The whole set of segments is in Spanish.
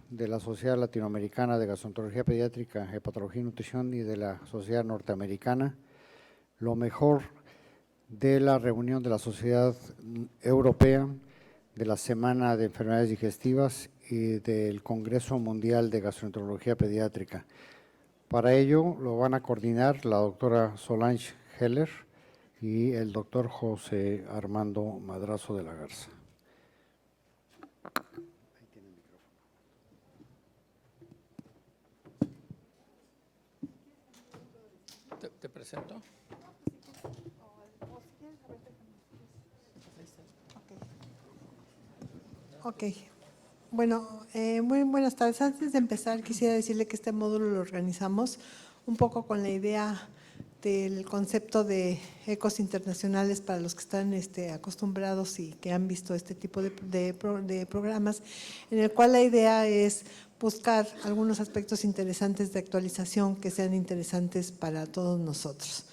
de la Sociedad Latinoamericana de Gastroenterología Pediátrica, Hepatología y Nutrición y de la Sociedad Norteamericana, lo mejor de la reunión de la Sociedad Europea, de la Semana de Enfermedades Digestivas y del Congreso Mundial de Gastroenterología Pediátrica. Para ello lo van a coordinar la doctora Solange Heller y el doctor José Armando Madrazo de la Garza. ¿Te presento? Ok. Bueno, muy buenas tardes. Antes de empezar, quisiera decirle que este módulo lo organizamos un poco con la idea del concepto de ecos internacionales para los que están acostumbrados y que han visto este tipo de programas, en el cual la idea es buscar algunos aspectos interesantes de actualización que sean interesantes para todos nosotros.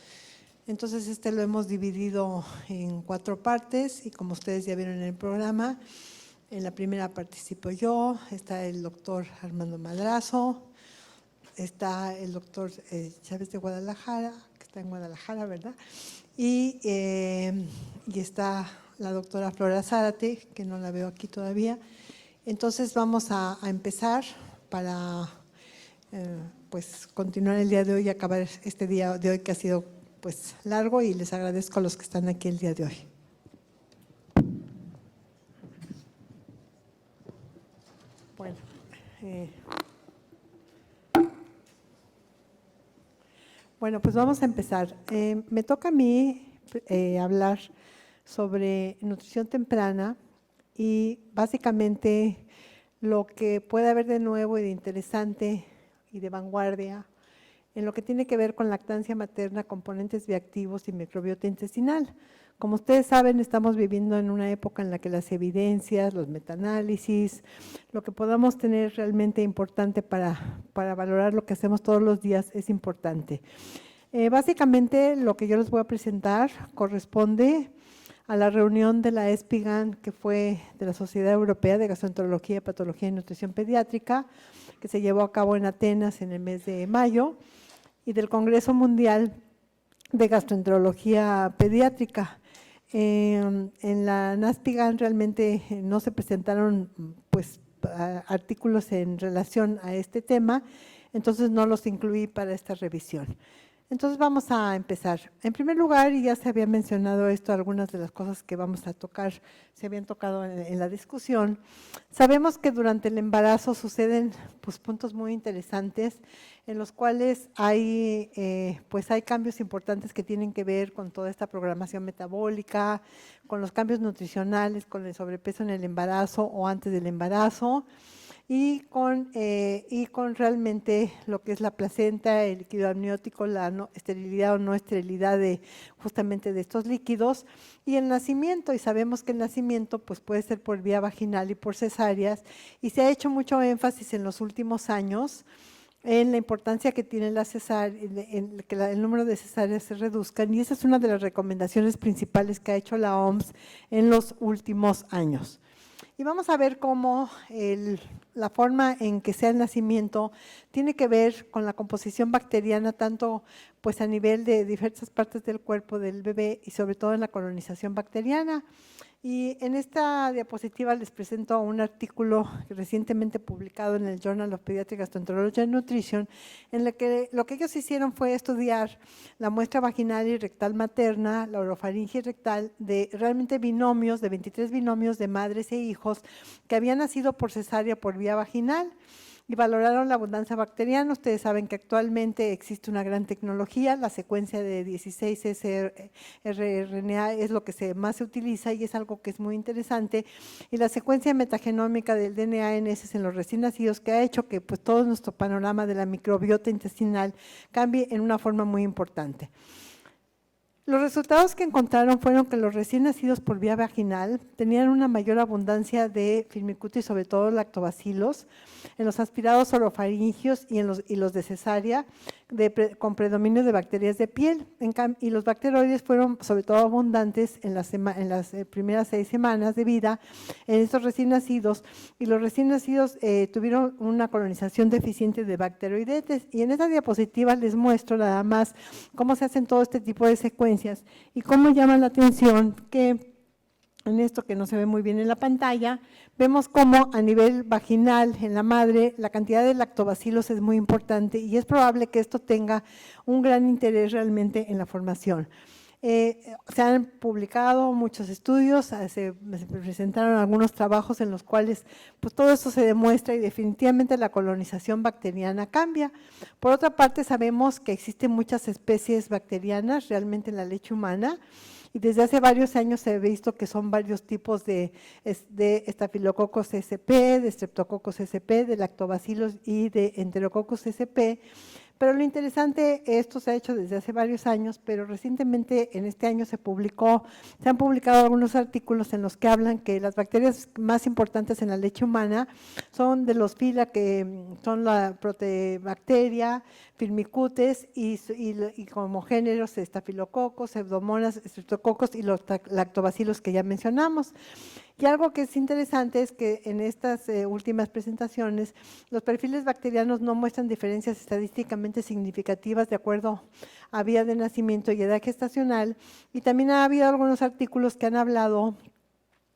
Entonces, lo hemos dividido en 4 partes y como ustedes ya vieron en el programa, en la primera participo yo, está el doctor Armando Madrazo, está el doctor Chávez de Guadalajara, que está en Guadalajara, ¿verdad? Y está la doctora Flora Zárate, que no la veo aquí todavía. Entonces vamos a empezar para pues continuar el día de hoy y acabar este día de hoy que ha sido pues largo, y les agradezco a los que están aquí el día de hoy. Bueno, pues vamos a empezar. Me toca a mí hablar sobre nutrición temprana y básicamente lo que puede haber de nuevo y de interesante y de vanguardia en lo que tiene que ver con lactancia materna, componentes bioactivos y microbiota intestinal. Como ustedes saben, estamos viviendo en una época en la que las evidencias, los metaanálisis, lo que podamos tener realmente importante para valorar lo que hacemos todos los días es importante. Básicamente, lo que yo les voy a presentar corresponde a la reunión de la ESPIGAN, que fue de la Sociedad Europea de Gastroenterología, Hepatología y Nutrición Pediátrica, que se llevó a cabo en Atenas en el mes de mayo, y del Congreso Mundial de Gastroenterología Pediátrica. En la NASPIGAN realmente no se presentaron pues artículos en relación a este tema, entonces no los incluí para esta revisión. Entonces vamos a empezar. En primer lugar, y ya se había mencionado esto, algunas de las cosas que vamos a tocar se habían tocado en la discusión. Sabemos que durante el embarazo suceden pues puntos muy interesantes en los cuales hay cambios importantes que tienen que ver con toda esta programación metabólica, con los cambios nutricionales, con el sobrepeso en el embarazo o antes del embarazo, y con realmente lo que es la placenta, el líquido amniótico, la esterilidad o no esterilidad justamente de estos líquidos, y el nacimiento. Y sabemos que el nacimiento pues puede ser por vía vaginal y por cesáreas, y se ha hecho mucho énfasis en los últimos años en la importancia que tiene la cesárea, en que el número de cesáreas se reduzcan, y esa es una de las recomendaciones principales que ha hecho la OMS en los últimos años. Y vamos a ver cómo la forma en que sea el nacimiento tiene que ver con la composición bacteriana, tanto pues a nivel de diversas partes del cuerpo del bebé y sobre todo en la colonización bacteriana. Y en esta diapositiva les presento un artículo recientemente publicado en el Journal of Pediatric Gastroenterology and Nutrition, en el que lo que ellos hicieron fue estudiar la muestra vaginal y rectal materna, la orofaringe rectal, de realmente binomios, de 23 binomios de madres e hijos que habían nacido por cesárea por vía vaginal, y valoraron la abundancia bacteriana. Ustedes saben que actualmente existe una gran tecnología, la secuencia de 16 rRNA es lo que más se utiliza y es algo que es muy interesante, y la secuencia metagenómica del DNA en heces en los recién nacidos, que ha hecho que pues todo nuestro panorama de la microbiota intestinal cambie en una forma muy importante. Los resultados que encontraron fueron que los recién nacidos por vía vaginal tenían una mayor abundancia de firmicutes, sobre todo lactobacilos, en los aspirados orofaringios y los de cesárea, con predominio de bacterias de piel. Y los bacteroides fueron sobre todo abundantes en las primeras 6 semanas de vida en estos recién nacidos, y los recién nacidos tuvieron una colonización deficiente de bacteroidetes. Y en esta diapositiva les muestro nada más cómo se hacen todo este tipo de secuencias y cómo llama la atención que en esto que no se ve muy bien en la pantalla, vemos cómo a nivel vaginal en la madre la cantidad de lactobacilos es muy importante y es probable que esto tenga un gran interés realmente en la formación. Se han publicado muchos estudios, se presentaron algunos trabajos en los cuales pues, todo esto se demuestra y definitivamente la colonización bacteriana cambia. Por otra parte, sabemos que existen muchas especies bacterianas realmente en la leche humana, y desde hace varios años se ha visto que son varios tipos de Staphylococcus sp, de Streptococcus sp, de lactobacilos y de Enterococcus sp. Pero lo interesante, esto se ha hecho desde hace varios años, pero recientemente en este año se han publicado algunos artículos en los que hablan que las bacterias más importantes en la leche humana son de los fila, que son la Proteobacteria, Firmicutes y como géneros Staphylococcus, Pseudomonas, Streptococcus y los lactobacilos que ya mencionamos. Y algo que es interesante es que en estas últimas presentaciones los perfiles bacterianos no muestran diferencias estadísticamente significativas de acuerdo a vía de nacimiento y edad gestacional, y también ha habido algunos artículos que han hablado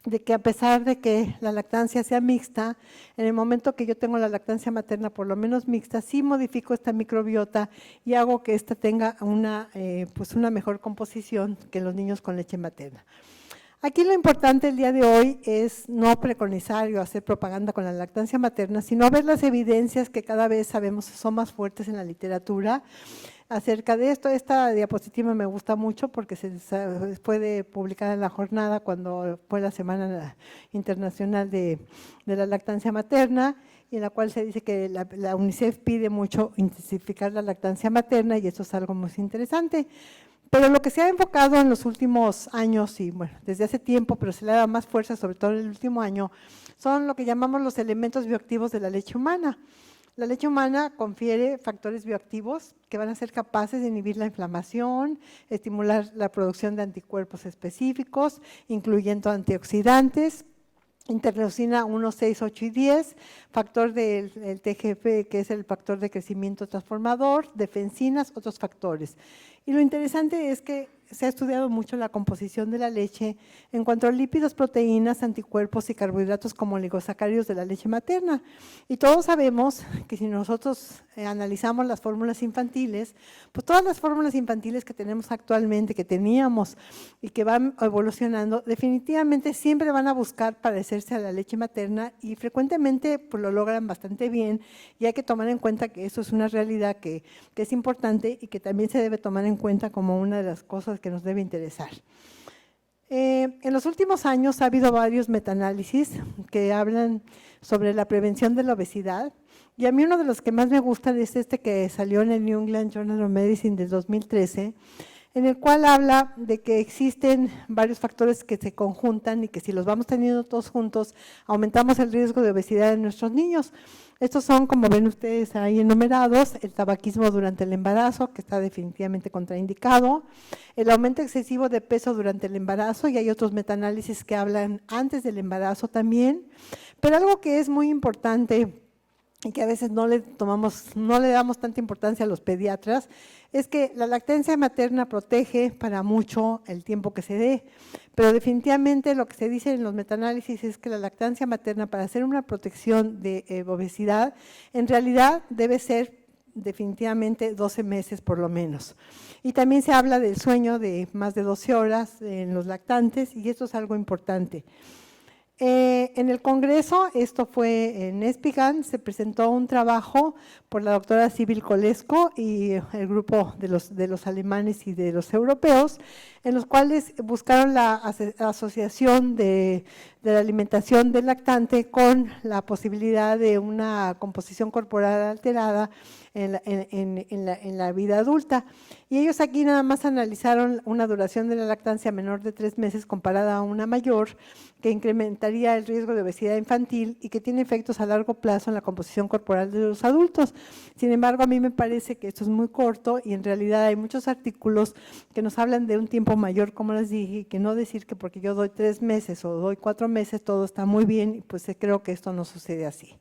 de que a pesar de que la lactancia sea mixta, en el momento que yo tengo la lactancia materna por lo menos mixta, sí modifico esta microbiota y hago que ésta tenga una mejor composición que los niños con leche materna. Aquí lo importante el día de hoy es no preconizar o hacer propaganda con la lactancia materna, sino ver las evidencias que cada vez sabemos son más fuertes en la literatura acerca de esto. Esta diapositiva me gusta mucho porque se puede publicar en La Jornada cuando fue la Semana Internacional de la Lactancia Materna, y en la cual se dice que la UNICEF pide mucho intensificar la lactancia materna, y eso es algo muy interesante. Pero lo que se ha enfocado en los últimos años, y bueno, desde hace tiempo, pero se le ha dado más fuerza, sobre todo en el último año, son lo que llamamos los elementos bioactivos de la leche humana. La leche humana confiere factores bioactivos que van a ser capaces de inhibir la inflamación, estimular la producción de anticuerpos específicos, incluyendo antioxidantes, interleucina 1, 6, 8 y 10, factor del TGF, que es el factor de crecimiento transformador, defensinas, otros factores. Y lo interesante es que se ha estudiado mucho la composición de la leche en cuanto a lípidos, proteínas, anticuerpos y carbohidratos como oligosacáridos de la leche materna. Y todos sabemos que si nosotros analizamos las fórmulas infantiles, pues todas las fórmulas infantiles que tenemos actualmente, que teníamos y que van evolucionando, definitivamente siempre van a buscar parecerse a la leche materna, y frecuentemente pues, lo logran bastante bien, y hay que tomar en cuenta que eso es una realidad que es importante y que también se debe tomar en cuenta como una de las cosas que nos debe interesar. En los últimos años ha habido varios metaanálisis que hablan sobre la prevención de la obesidad, y a mí uno de los que más me gustan es este que salió en el New England Journal of Medicine del 2013, en el cual habla de que existen varios factores que se conjuntan y que si los vamos teniendo todos juntos, aumentamos el riesgo de obesidad en nuestros niños. Estos son, como ven ustedes ahí enumerados: el tabaquismo durante el embarazo, que está definitivamente contraindicado, el aumento excesivo de peso durante el embarazo, y hay otros metaanálisis que hablan antes del embarazo también, pero algo que es muy importante y que a veces no le damos tanta importancia a los pediatras, es que la lactancia materna protege para mucho el tiempo que se dé, pero definitivamente lo que se dice en los metaanálisis es que la lactancia materna, para hacer una protección de obesidad, en realidad debe ser definitivamente 12 meses por lo menos. Y también se habla del sueño de más de 12 horas en los lactantes, y esto es algo importante. En el Congreso, esto fue en Espigán, se presentó un trabajo por la doctora Sibyl Kolesko y el grupo de los alemanes y de los europeos, en los cuales buscaron la asociación de de la alimentación del lactante con la posibilidad de una composición corporal alterada en la vida adulta. Y ellos aquí nada más analizaron una duración de la lactancia menor de 3 meses comparada a una mayor, que incrementaría el riesgo de obesidad infantil y que tiene efectos a largo plazo en la composición corporal de los adultos. Sin embargo, a mí me parece que esto es muy corto y en realidad hay muchos artículos que nos hablan de un tiempo mayor, como les dije, y que no decir que porque yo doy 3 meses o doy 4 meses todo está muy bien, y pues creo que esto no sucede así.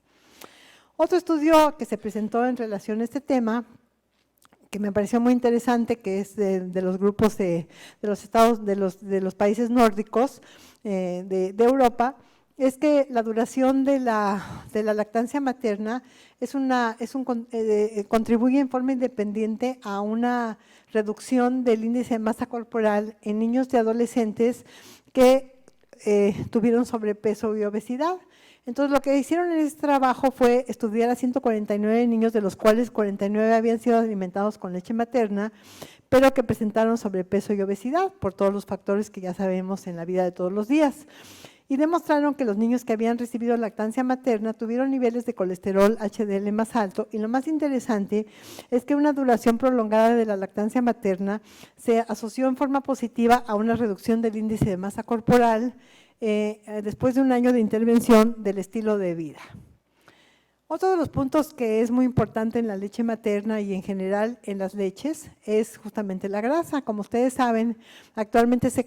Otro estudio que se presentó en relación a este tema, que me pareció muy interesante, que es de los grupos de los estados, de los países nórdicos de Europa, es que la duración de la lactancia materna contribuye en forma independiente a una reducción del índice de masa corporal en niños y adolescentes que tuvieron sobrepeso y obesidad. Entonces, lo que hicieron en este trabajo fue estudiar a 149 niños, de los cuales 49 habían sido alimentados con leche materna, pero que presentaron sobrepeso y obesidad por todos los factores que ya sabemos en la vida de todos los días. Y demostraron que los niños que habían recibido lactancia materna tuvieron niveles de colesterol HDL más alto, y lo más interesante es que una duración prolongada de la lactancia materna se asoció en forma positiva a una reducción del índice de masa corporal después de un año de intervención del estilo de vida. Otro de los puntos que es muy importante en la leche materna y en general en las leches es justamente la grasa. Como ustedes saben, actualmente se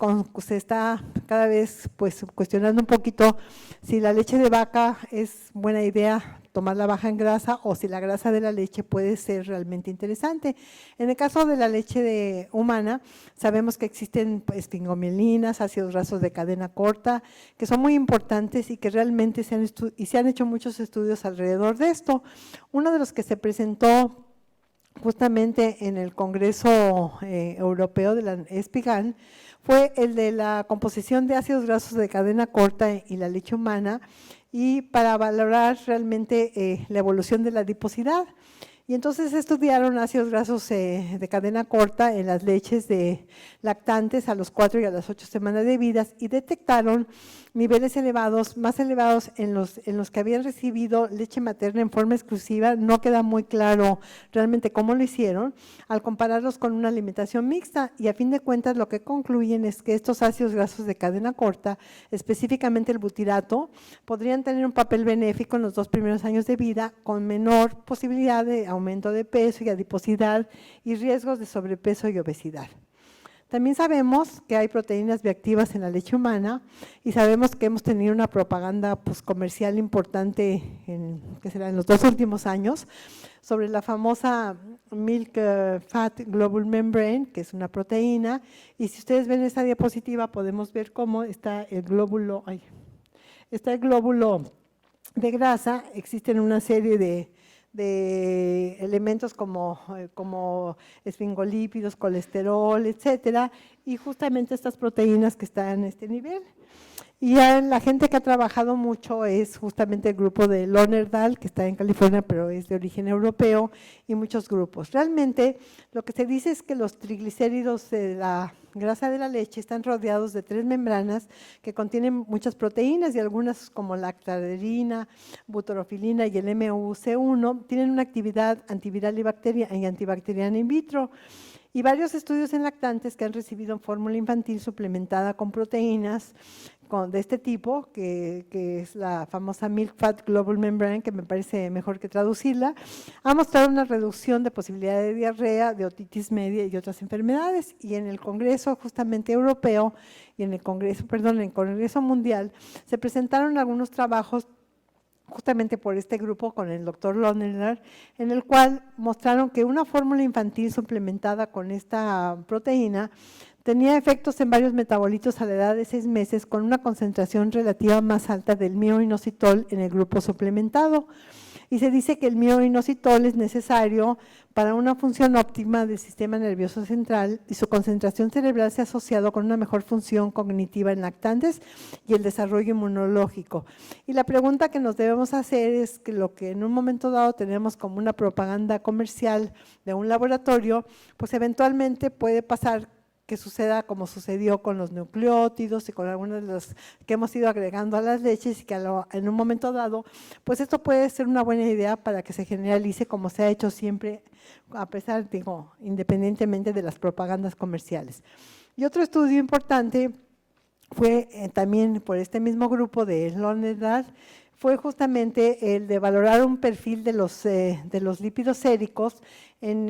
está cada vez pues cuestionando un poquito si la leche de vaca es buena idea tomarla baja en grasa o si la grasa de la leche puede ser realmente interesante. En el caso de la leche humana, sabemos que existen esfingomielinas, ácidos grasos de cadena corta, que son muy importantes y que realmente se han hecho muchos estudios alrededor de esto. Uno de los que se presentó justamente en el Congreso Europeo de la ESPIGAN fue el de la composición de ácidos grasos de cadena corta y la leche humana, y para valorar realmente la evolución de la adiposidad. Y entonces estudiaron ácidos grasos de cadena corta en las leches de lactantes a los 4 y a las 8 semanas de vida, y detectaron niveles elevados, más elevados en los que habían recibido leche materna en forma exclusiva. No queda muy claro realmente cómo lo hicieron, al compararlos con una alimentación mixta, y a fin de cuentas lo que concluyen es que estos ácidos grasos de cadena corta, específicamente el butirato, podrían tener un papel benéfico en los 2 primeros años de vida, con menor posibilidad de aumento de peso y adiposidad y riesgos de sobrepeso y obesidad. También sabemos que hay proteínas bioactivas en la leche humana, y sabemos que hemos tenido una propaganda comercial importante en los 2 últimos años sobre la famosa Milk Fat Globule Membrane, que es una proteína, y si ustedes ven esta diapositiva podemos ver cómo está el glóbulo de grasa. Existen una serie de elementos como esfingolípidos, colesterol, etcétera, y justamente estas proteínas que están en este nivel. Y la gente que ha trabajado mucho es justamente el grupo de Lonerdal, que está en California, pero es de origen europeo, y muchos grupos. Realmente lo que se dice es que los triglicéridos de la grasa de la leche están rodeados de 3 membranas que contienen muchas proteínas, y algunas como la lactaderina, butorofilina y el MUC1 tienen una actividad antiviral y antibacteriana in vitro. Y varios estudios en lactantes que han recibido fórmula infantil suplementada con proteínas de este tipo, que es la famosa Milk Fat Globule Membrane, que me parece mejor que traducirla, ha mostrado una reducción de posibilidad de diarrea, de otitis media y otras enfermedades. Y en el Congreso justamente europeo y en el Congreso Mundial se presentaron algunos trabajos justamente por este grupo con el doctor Lonerdal, en el cual mostraron que una fórmula infantil suplementada con esta proteína tenía efectos en varios metabolitos a la edad de 6 meses, con una concentración relativa más alta del mioinositol en el grupo suplementado. Y se dice que el mioinositol es necesario para una función óptima del sistema nervioso central, y su concentración cerebral se ha asociado con una mejor función cognitiva en lactantes y el desarrollo inmunológico. Y la pregunta que nos debemos hacer es que lo que en un momento dado tenemos como una propaganda comercial de un laboratorio, pues eventualmente puede pasar que suceda como sucedió con los nucleótidos y con algunas de las que hemos ido agregando a las leches y que en un momento dado, pues esto puede ser una buena idea para que se generalice como se ha hecho siempre, a pesar, digo, independientemente de las propagandas comerciales. Y otro estudio importante fue también por este mismo grupo de London, fue justamente el de valorar un perfil de los lípidos séricos en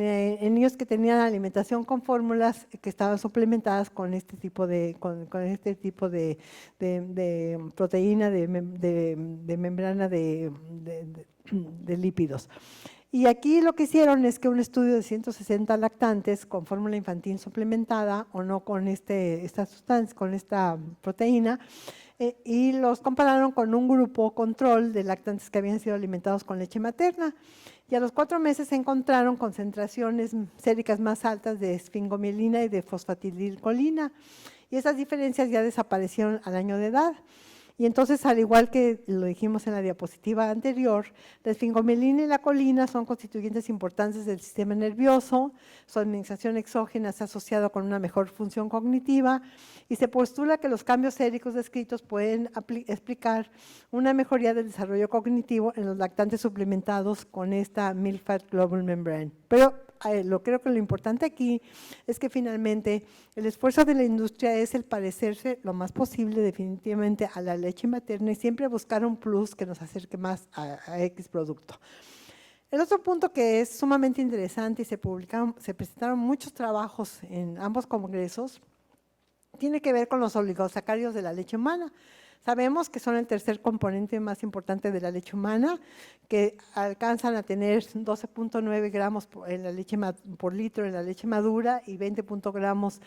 niños que tenían alimentación con fórmulas que estaban suplementadas con este tipo de, de proteína de membrana de lípidos. Y aquí lo que hicieron es que un estudio de 160 lactantes con fórmula infantil suplementada o no con esta sustancia, con esta proteína, y los compararon con un grupo control de lactantes que habían sido alimentados con leche materna. Y a los 4 meses se encontraron concentraciones séricas más altas de esfingomielina y de fosfatidilcolina. Y esas diferencias ya desaparecieron al año de edad. Y entonces, al igual que lo dijimos en la diapositiva anterior, la esfingomielina y la colina son constituyentes importantes del sistema nervioso, su administración exógena se ha asociado con una mejor función cognitiva y se postula que los cambios séricos descritos pueden explicar una mejoría del desarrollo cognitivo en los lactantes suplementados con esta Milk Fat Globule Membrane. Pero creo que lo importante aquí es que finalmente el esfuerzo de la industria es el parecerse lo más posible definitivamente a la leche materna y siempre buscar un plus que nos acerque más a X producto. El otro punto que es sumamente interesante y se presentaron muchos trabajos en ambos congresos, tiene que ver con los oligosacáridos de la leche humana. Sabemos que son el tercer componente más importante de la leche humana, que alcanzan a tener 12.9 gramos en la leche por litro en la leche madura y 20 gramos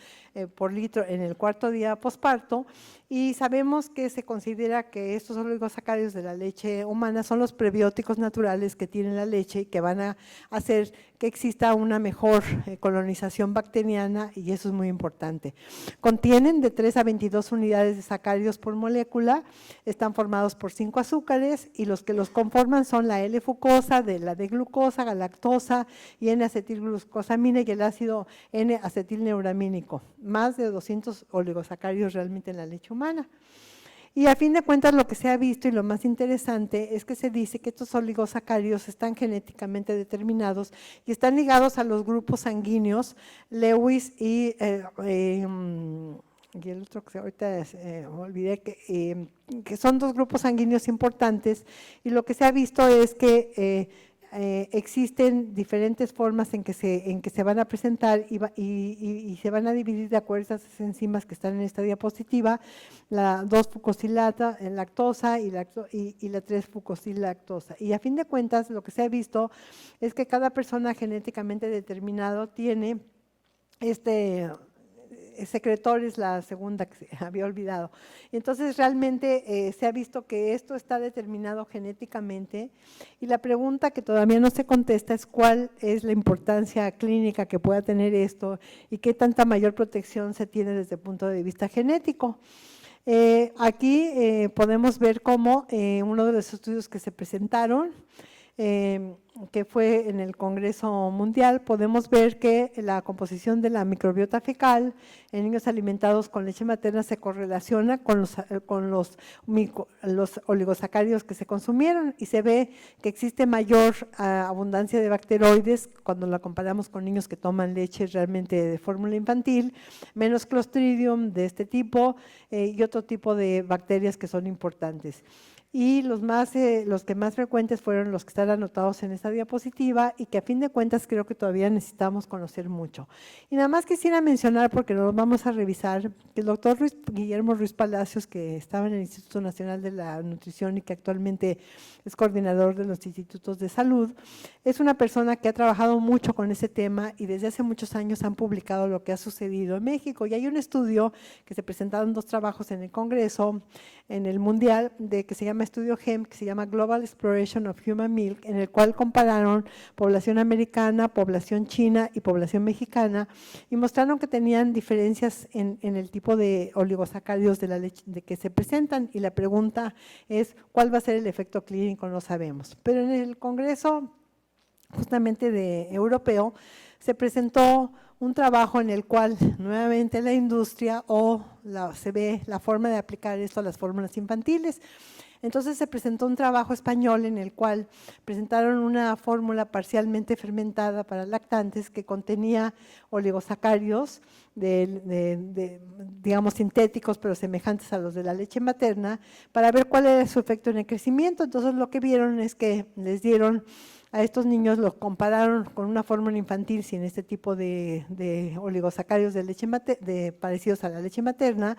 por litro en el cuarto día posparto. Y sabemos que se considera que estos oligosacáridos de la leche humana son los prebióticos naturales que tiene la leche y que van a hacer que exista una mejor colonización bacteriana, y eso es muy importante. Contienen de 3 a 22 unidades de sacáridos por molécula, están formados por 5 azúcares y los que los conforman son la L-fucosa, la D-glucosa, galactosa y N-acetilglucosamina y el ácido N-acetilneuramínico, más de 200 oligosacáridos realmente en la leche humana. Y a fin de cuentas lo que se ha visto y lo más interesante es que se dice que estos oligosacáridos están genéticamente determinados y están ligados a los grupos sanguíneos Lewis y el otro que ahorita olvidé, que son 2 grupos sanguíneos importantes, y lo que se ha visto es que existen diferentes formas en que se van a presentar y se van a dividir de acuerdo a esas enzimas que están en esta diapositiva, la 2-fucosilata en lactosa y la 3-fucosilactosa. Y a fin de cuentas lo que se ha visto es que cada persona genéticamente determinado tiene secretores, la segunda que se había olvidado. Entonces realmente se ha visto que esto está determinado genéticamente, y la pregunta que todavía no se contesta es cuál es la importancia clínica que pueda tener esto y qué tanta mayor protección se tiene desde el punto de vista genético. Aquí podemos ver cómo uno de los estudios que se presentaron, que fue en el Congreso Mundial, podemos ver que la composición de la microbiota fecal en niños alimentados con leche materna se correlaciona con los oligosacáridos que se consumieron, y se ve que existe mayor abundancia de bacteroides cuando la comparamos con niños que toman leche realmente de fórmula infantil, menos Clostridium de este tipo y otro tipo de bacterias que son importantes. Y los que más frecuentes fueron los que están anotados en esta diapositiva y que a fin de cuentas creo que todavía necesitamos conocer mucho. Y nada más quisiera mencionar, porque lo vamos a revisar, que el doctor Guillermo Ruiz Palacios, que estaba en el Instituto Nacional de la Nutrición y que actualmente es coordinador de los institutos de salud, es una persona que ha trabajado mucho con ese tema y desde hace muchos años han publicado lo que ha sucedido en México. Y hay un estudio que se presentaron 2 trabajos en el Congreso, en el Mundial, que se llama estudio GEM, que se llama Global Exploration of Human Milk, en el cual compararon población americana, población china y población mexicana, y mostraron que tenían diferencias en el tipo de oligosacáridos de la leche que se presentan, y la pregunta es ¿cuál va a ser el efecto clínico? No sabemos. Pero en el Congreso justamente de europeo, se presentó un trabajo en el cual nuevamente la industria se ve la forma de aplicar esto a las fórmulas infantiles. Entonces se presentó un trabajo español en el cual presentaron una fórmula parcialmente fermentada para lactantes que contenía oligosacáridos, digamos sintéticos, pero semejantes a los de la leche materna, para ver cuál era su efecto en el crecimiento. Entonces lo que vieron es que les dieron a estos niños, los compararon con una fórmula infantil sin este tipo de oligosacáridos parecidos a la leche materna,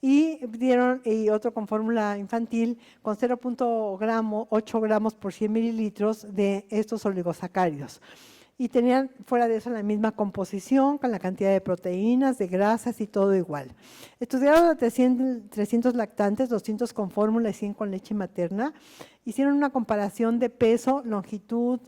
y dieron otro con fórmula infantil con 0.8 gramos por 100 mililitros de estos oligosacáridos. Y tenían fuera de eso la misma composición, con la cantidad de proteínas, de grasas y todo igual. Estudiaron a 300 lactantes, 200 con fórmula y 100 con leche materna. Hicieron una comparación de peso, longitud,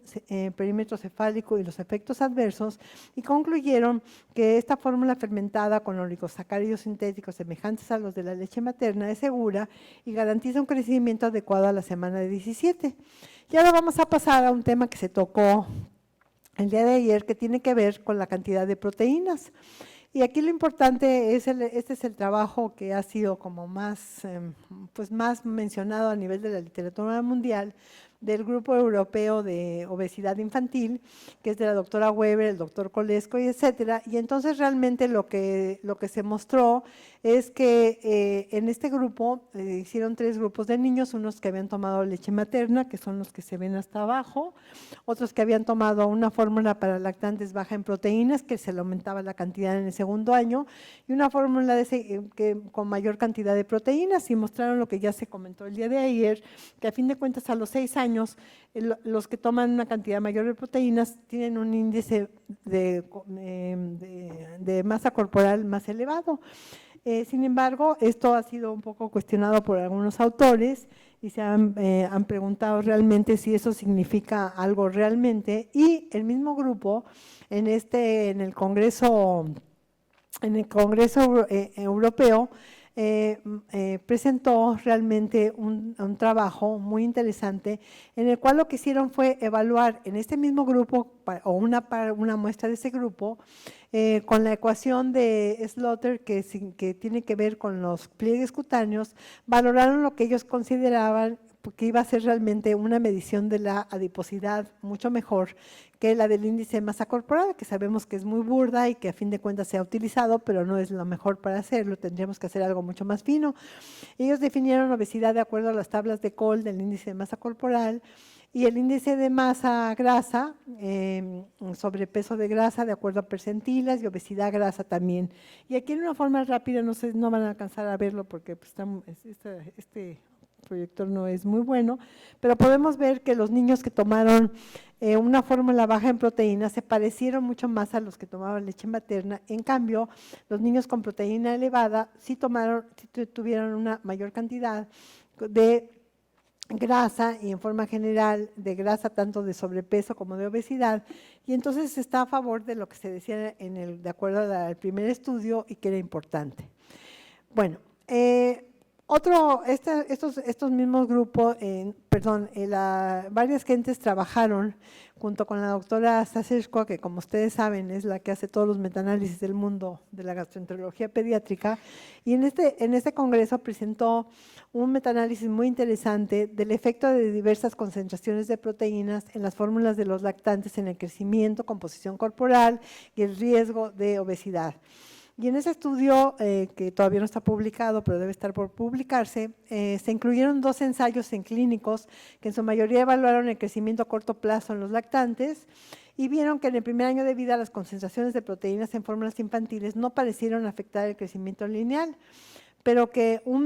perímetro cefálico y los efectos adversos, y concluyeron que esta fórmula fermentada con oligosacáridos sintéticos semejantes a los de la leche materna es segura y garantiza un crecimiento adecuado a la semana de 17. Y ahora vamos a pasar a un tema que se tocó el día de ayer, que tiene que ver con la cantidad de proteínas. Y aquí lo importante es, este es el trabajo que ha sido como más mencionado a nivel de la literatura mundial, del Grupo Europeo de Obesidad Infantil, que es de la doctora Weber, el doctor Kolesko y etcétera. Y entonces realmente lo que se mostró es que en este grupo hicieron 3 grupos de niños, unos que habían tomado leche materna, que son los que se ven hasta abajo, otros que habían tomado una fórmula para lactantes baja en proteínas, que se le aumentaba la cantidad en el segundo año, y una fórmula con mayor cantidad de proteínas, y mostraron lo que ya se comentó el día de ayer, que a fin de cuentas a los 6 años, los que toman una cantidad mayor de proteínas tienen un índice de masa corporal más elevado. Sin embargo, esto ha sido un poco cuestionado por algunos autores y se han preguntado realmente si eso significa algo realmente, y el mismo grupo en el Congreso Europeo presentó realmente un trabajo muy interesante en el cual lo que hicieron fue evaluar en este mismo grupo o una muestra de ese grupo con la ecuación de Slaughter que tiene que ver con los pliegues cutáneos, valoraron lo que ellos consideraban que iba a ser realmente una medición de la adiposidad mucho mejor que la del índice de masa corporal, que sabemos que es muy burda y que a fin de cuentas se ha utilizado, pero no es lo mejor para hacerlo, tendríamos que hacer algo mucho más fino. Ellos definieron obesidad de acuerdo a las tablas de Kohl del índice de masa corporal y el índice de masa grasa, sobrepeso de grasa de acuerdo a percentilas, y obesidad grasa también. Y aquí en una forma rápida, no sé, no van a alcanzar a verlo porque pues, este proyector no es muy bueno, pero podemos ver que los niños que tomaron una fórmula baja en proteínas se parecieron mucho más a los que tomaban leche materna. En cambio, los niños con proteína elevada sí tuvieron una mayor cantidad de grasa, y en forma general de grasa tanto de sobrepeso como de obesidad, y entonces está a favor de lo que se decía de acuerdo al primer estudio y que era importante. Bueno, estos mismos grupos, varias gentes trabajaron junto con la doctora Sassersko, que como ustedes saben es la que hace todos los metaanálisis del mundo de la gastroenterología pediátrica, y en este congreso presentó un metaanálisis muy interesante del efecto de diversas concentraciones de proteínas en las fórmulas de los lactantes en el crecimiento, composición corporal y el riesgo de obesidad. Y en ese estudio, que todavía no está publicado, pero debe estar por publicarse, se incluyeron 2 ensayos en clínicos que en su mayoría evaluaron el crecimiento a corto plazo en los lactantes y vieron que en el primer año de vida las concentraciones de proteínas en fórmulas infantiles no parecieron afectar el crecimiento lineal, pero que un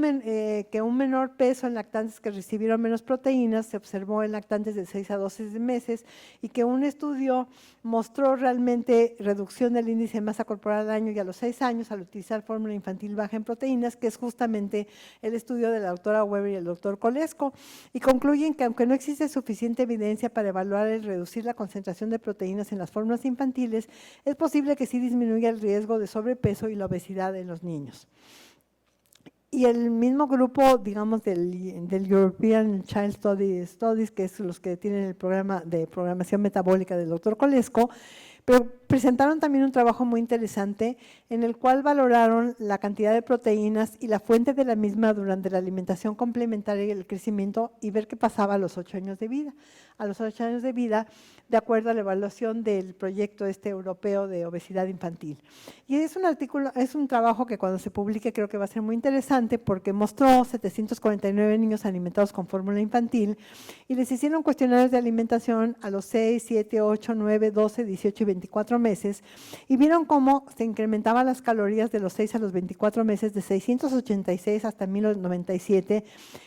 menor peso en lactantes que recibieron menos proteínas se observó en lactantes de 6 a 12 meses, y que un estudio mostró realmente reducción del índice de masa corporal al año y a los 6 años al utilizar fórmula infantil baja en proteínas, que es justamente el estudio de la doctora Weber y el doctor Kolesko, y concluyen que aunque no existe suficiente evidencia para evaluar el reducir la concentración de proteínas en las fórmulas infantiles, es posible que sí disminuya el riesgo de sobrepeso y la obesidad en los niños. Y el mismo grupo, digamos, del European Child Studies, que es los que tienen el programa de programación metabólica del doctor Colesco, pero presentaron también un trabajo muy interesante en el cual valoraron la cantidad de proteínas y la fuente de la misma durante la alimentación complementaria y el crecimiento y ver qué pasaba a los 8 años de vida. A los 8 años de vida, de acuerdo a la evaluación del proyecto europeo de obesidad infantil. Y es un artículo, es un trabajo que cuando se publique creo que va a ser muy interesante porque mostró 749 niños alimentados con fórmula infantil y les hicieron cuestionarios de alimentación a los 6, 7, 8, 9, 12, 18 y 24 meses y vieron cómo se incrementaban las calorías de los 6 a los 24 meses de 686 hasta 1097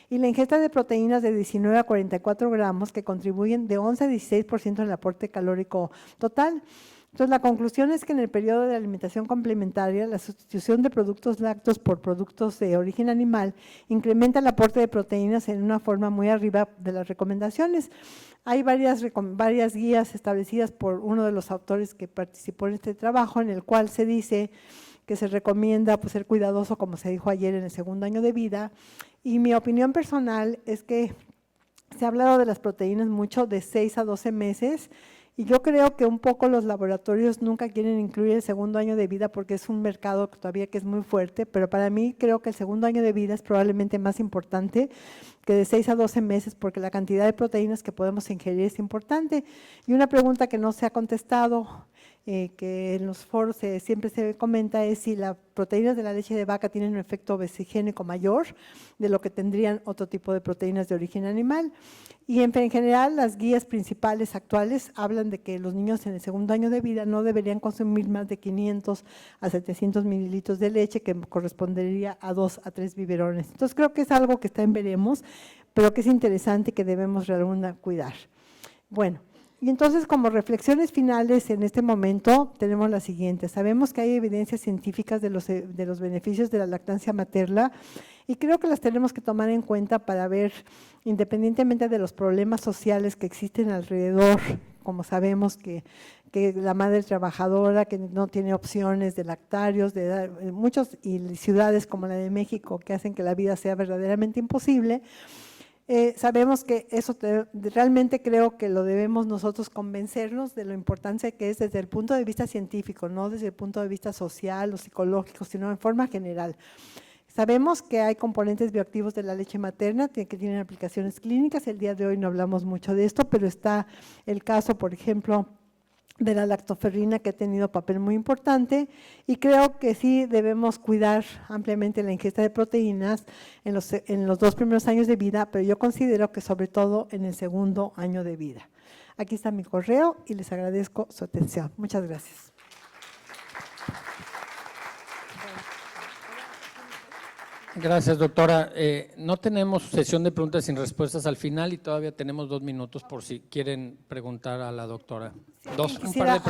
y la ingesta de proteínas de 19 a 44 gramos que contribuyen de 11 a 16% en el aporte calórico total. Entonces, la conclusión es que en el periodo de alimentación complementaria, la sustitución de productos lácteos por productos de origen animal incrementa el aporte de proteínas en una forma muy arriba de las recomendaciones. Hay varias guías establecidas por uno de los autores que participó en este trabajo, en el cual se dice que se recomienda pues, ser cuidadoso, como se dijo ayer, en el segundo año de vida. Y mi opinión personal es que se ha hablado de las proteínas mucho de 6 a 12 meses, y yo creo que un poco los laboratorios nunca quieren incluir el segundo año de vida porque es un mercado todavía que es muy fuerte, pero para mí creo que el segundo año de vida es probablemente más importante que de 6 a 12 meses porque la cantidad de proteínas que podemos ingerir es importante. Y una pregunta que no se ha contestado, que en los foros siempre se comenta es si las proteínas de la leche de vaca tienen un efecto obesigénico mayor de lo que tendrían otro tipo de proteínas de origen animal. Y en general las guías principales actuales hablan de que los niños en el segundo año de vida no deberían consumir más de 500 a 700 mililitros de leche, que correspondería a 2 a 3 biberones. Entonces creo que es algo que está en veremos, pero que es interesante y que debemos realmente cuidar. Bueno. Y entonces, como reflexiones finales en este momento, tenemos las siguientes. Sabemos que hay evidencias científicas de los beneficios de la lactancia materna y creo que las tenemos que tomar en cuenta para ver, independientemente de los problemas sociales que existen alrededor, como sabemos que la madre trabajadora que no tiene opciones de lactarios, de muchas ciudades como la de México que hacen que la vida sea verdaderamente imposible. Sabemos que eso realmente creo que lo debemos nosotros convencernos de lo importante que es desde el punto de vista científico, no desde el punto de vista social o psicológico, sino en forma general. Sabemos que hay componentes bioactivos de la leche materna que tienen aplicaciones clínicas, el día de hoy no hablamos mucho de esto, pero está el caso, por ejemplo, de la lactoferrina que ha tenido papel muy importante y creo que sí debemos cuidar ampliamente la ingesta de proteínas en los 2 primeros años de vida, pero yo considero que sobre todo en el segundo año de vida. Aquí está mi correo y les agradezco su atención. Muchas gracias. Gracias, doctora. No tenemos sesión de preguntas sin respuestas al final y todavía tenemos 2 minutos por si quieren preguntar a la doctora. Un par de preguntas.